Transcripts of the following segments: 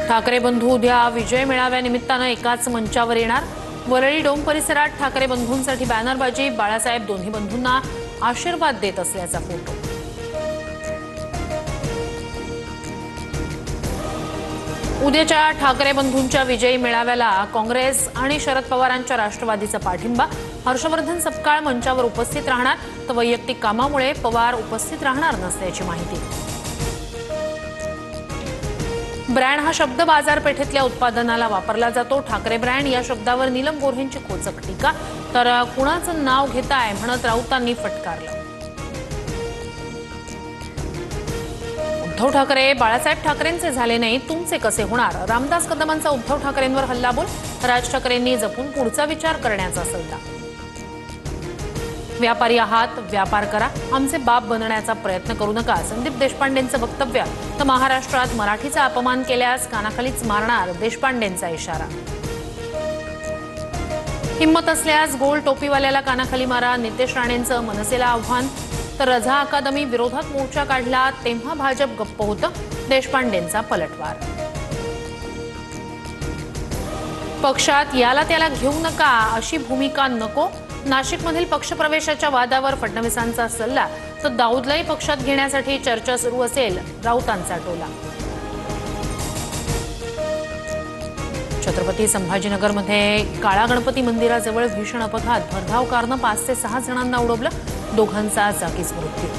ठाकरे बंधू उद्या विजय मेळाव्यानिमित्तानं एकाच मंचावर येणार। वरळी डोम परिसरात ठाकरे बंधूंसाठी बॅनरबाजी, बाळासाहेब दोन्ही बंधूंना आशीर्वाद देत असल्याचा फोटो। उद्याच्या ठाकरे बंधूंच्या विजयी मेळाव्याला काँग्रेस आणि शरद पवारांच्या राष्ट्रवादीचा पाठिंबा। हर्षवर्धन सपकाळ मंचावर उपस्थित राहणार, तर वैयक्तिक कामामुळे पवार उपस्थित राहणार नसल्याची माहिती। ब्रँड हा शब्द बाजारपेठेतल्या उत्पादनाला वापरला जातो। ठाकरे ब्रँड या शब्दावर नीलम गोऱ्हेंची खोचक टीका, तर कुणाचं नाव घेताय म्हणत राऊतांनी फटकारलं। उद्धव ठाकरे बाळासाहेब ठाकरेंचे झाले नाही, तुमचे कसे होणार? रामदास कदमांचा उद्धव ठाकरेंवर हल्लाबोल, राज ठाकरेंनी जपून पुढचा विचार करण्याचा सल्ला। व्यापारी आहात, व्यापार करा, आमचे बाप बनण्याचा प्रयत्न करू नका, संदीप देशपांडेंचं वक्तव्य। तर महाराष्ट्रात मराठीचा अपमान केल्यास कानाखालीच मारणार, देशपांडेंचा इशारा। हिम्मत असल्यास गोल टोपीवाल्याला कानाखाली मारा, नितेश राणेंचं मनसेला आव्हान। तर रझा अकादमी विरोधात मोर्चा काढला तेव्हा भाजप गप्प होतं, देशपांडेंचा पलटवार। पक्षात याला त्याला घेऊ नका अशी भूमिका नको, नाशिकमधील पक्षप्रवेशाच्या वादावर फडणवीसांचा सल्ला। तर दाऊदलाही पक्षात घेण्यासाठी चर्चा सुरू असेल, राऊतांचा टोला। छत्रपती संभाजीनगरमध्ये काळा गणपती मंदिराजवळ भीषण अपघात, भरधाव कारनं 5 ते 6 जणांना उडवलं, दोघांचा जागीच मृत्यू।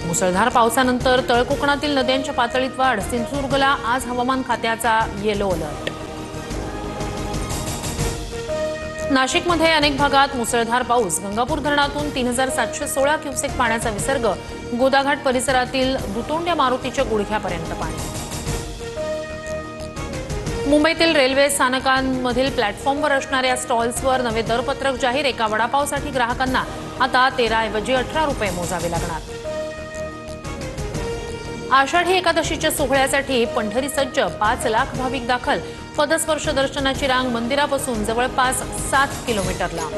मुसळधार पावसानंतर तळकोकणातील नद्यांच्या पातळीत वाढ, सिंधुदुर्गला आज हवामान खात्याचा येलो अलर्ट। नाशिकमध्ये अनेक भागात मुसळधार पाऊस, गंगापूर धरणातून 3716 क्युसेक पाण्याचा विसर्ग, गोदाघाट परिसरातील दुतोंड्या मारुतीच्या गुडघ्यापर्यंत पाणी। मुंबईतील रेल्वे स्थानकांमधील प्लॅटफॉर्मवर असणाऱ्या स्टॉल्सवर नवे दरपत्रक जाहीर, एका वडापावसाठी ग्राहकांना आता 13 ऐवजी 18 रुपये मोजावे लागणार। आषाढी एकादशीच्या सोहळ्यासाठी पंढरी सज्ज, 5 लाख भाविक दाखल, पदस्पर्श दर्शनाची रांग मंदिरापासून जवळपास 7 किलोमीटर लांब।